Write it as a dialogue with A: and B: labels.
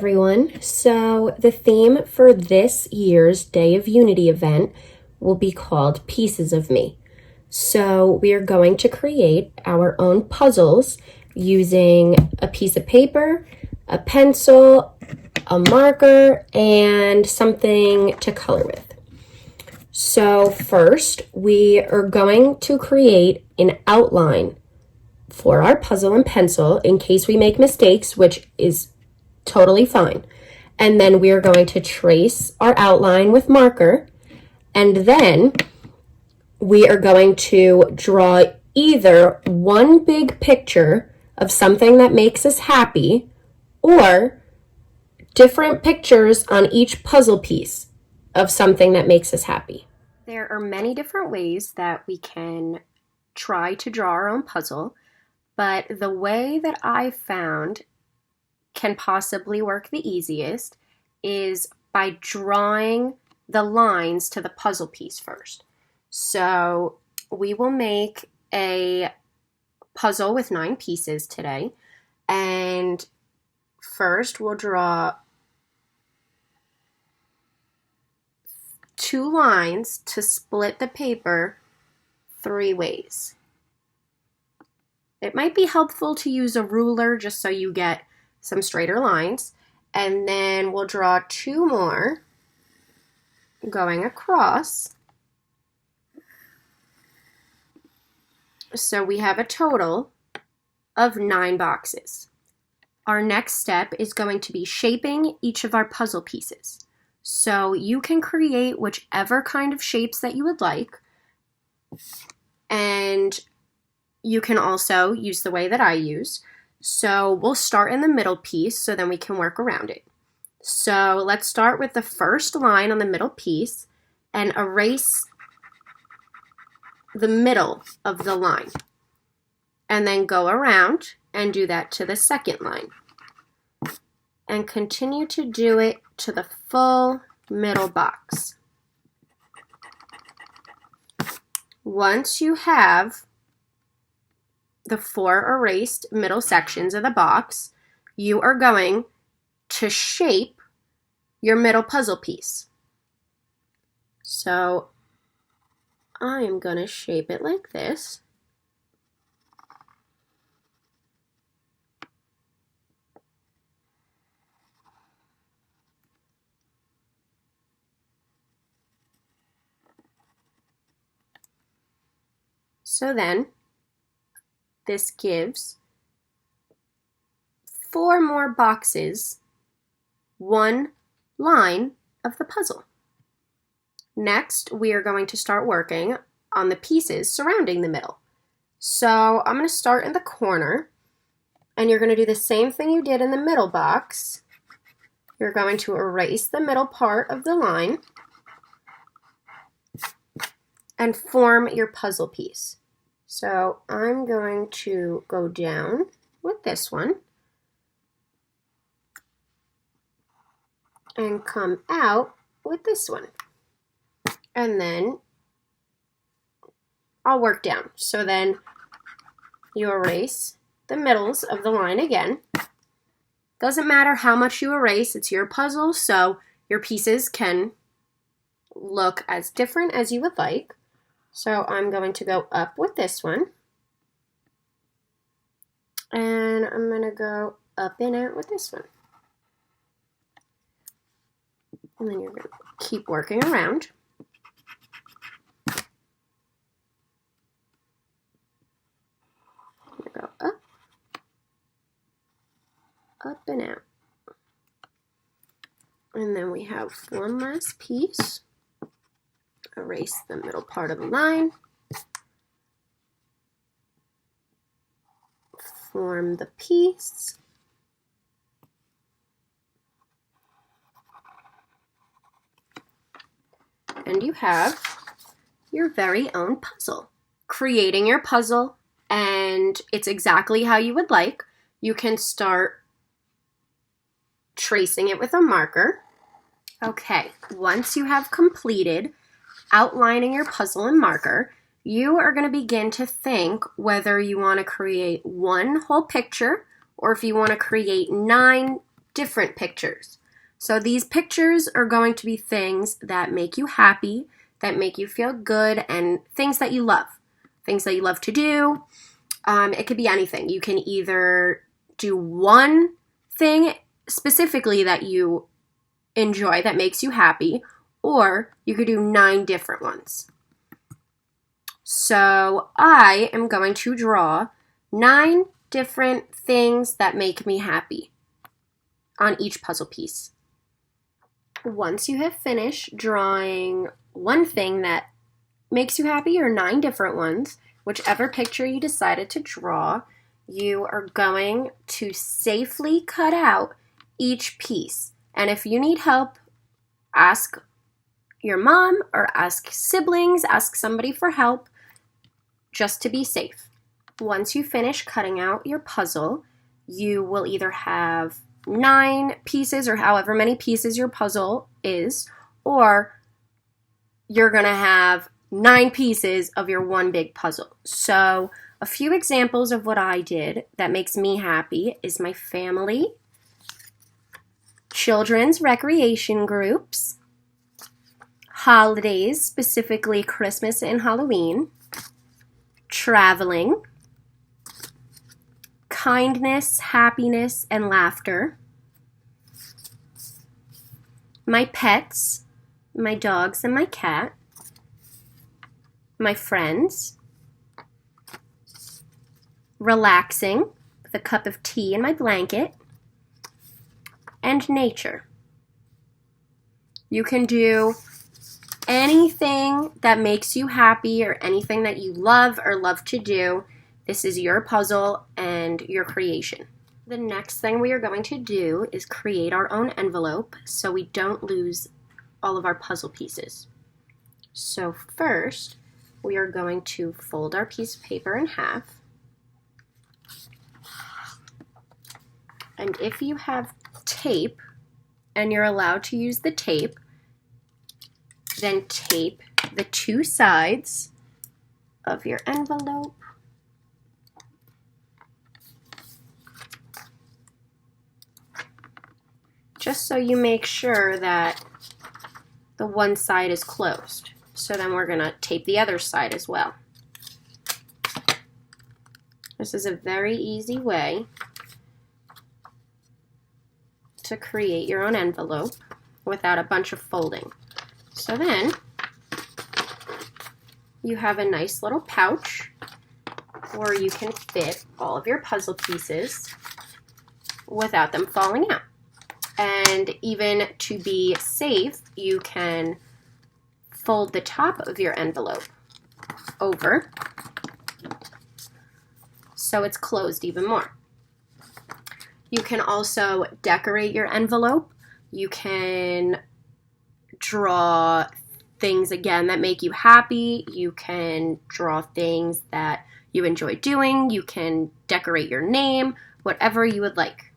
A: everyone. So the theme for this year's Day of Unity event will be called Pieces of Me. So we are going to create our own puzzles using a piece of paper, a pencil, a marker, and something to color with. So first, we are going to create an outline for our puzzle and pencil in case we make mistakes, which is totally fine. And then we are going to trace our outline with marker, and then we are going to draw either one big picture of something that makes us happy or different pictures on each puzzle piece of something that makes us happy. There are many different ways that we can try to draw our own puzzle, but the way that I found can possibly work the easiest is by drawing the lines to the puzzle piece first. So we will make a puzzle with 9 pieces today, and first we'll draw 2 lines to split the paper 3 ways. It might be helpful to use a ruler just so you get some straighter lines, and then we'll draw 2 more going across. So we have a total of 9 boxes. Our next step is going to be shaping each of our puzzle pieces. So you can create whichever kind of shapes that you would like, and you can also use the way that I use. So we'll start in the middle piece so then we can work around it. So let's start with the first line on the middle piece and erase the middle of the line. And then go around and do that to the second line. And continue to do it to the full middle box. Once you have the 4 erased middle sections of the box, you are going to shape your middle puzzle piece. So I'm going to shape it like this. So then this gives 4 more boxes, 1 line of the puzzle. Next, we are going to start working on the pieces surrounding the middle. So I'm going to start in the corner, and you're going to do the same thing you did in the middle box. You're going to erase the middle part of the line and form your puzzle piece. So I'm going to go down with this one and come out with this one. And then I'll work down. So then you erase the middles of the line again. Doesn't matter how much you erase, it's your puzzle, so your pieces can look as different as you would like. So I'm going to go up with this one, and I'm going to go up and out with this one. And then you're going to keep working around. I'm going to go up and out. And then we have one last piece. Erase the middle part of the line, form the piece, and you have your very own puzzle. Creating your puzzle, and it's exactly how you would like. You can start tracing it with a marker. Okay, once you have completed outlining your puzzle in marker, you are going to begin to think whether you want to create one whole picture or if you want to create 9 different pictures. So these pictures are going to be things that make you happy, that make you feel good, and things that you love to do. It could be anything. You can either do one thing specifically that you enjoy that makes you happy, or you could do 9 different ones. So I am going to draw 9 different things that make me happy on each puzzle piece. Once you have finished drawing one thing that makes you happy, or 9 different ones, whichever picture you decided to draw, you are going to safely cut out each piece. And if you need help, ask your mom or ask siblings, ask somebody for help, just to be safe. Once you finish cutting out your puzzle, you will either have 9 pieces or however many pieces your puzzle is, or you're gonna have 9 pieces of your one big puzzle. So a few examples of what I did that makes me happy is my family, children's recreation groups, holidays, specifically Christmas and Halloween, traveling, kindness, happiness, and laughter, my pets, my dogs and my cat, my friends, relaxing with a cup of tea and my blanket, and nature. You can do anything that makes you happy or anything that you love or love to do. This is your puzzle and your creation. The next thing we are going to do is create our own envelope so we don't lose all of our puzzle pieces. So first, we are going to fold our piece of paper in half. And if you have tape and you're allowed to use the tape, then tape the 2 sides of your envelope just so you make sure that the one side is closed. So then we're going to tape the other side as well. This is a very easy way to create your own envelope without a bunch of folding. So then you have a nice little pouch where you can fit all of your puzzle pieces without them falling out. And even to be safe, you can fold the top of your envelope over so it's closed even more. You can also decorate your envelope. You can draw things again that make you happy. You can draw things that you enjoy doing. You can decorate your name, whatever you would like.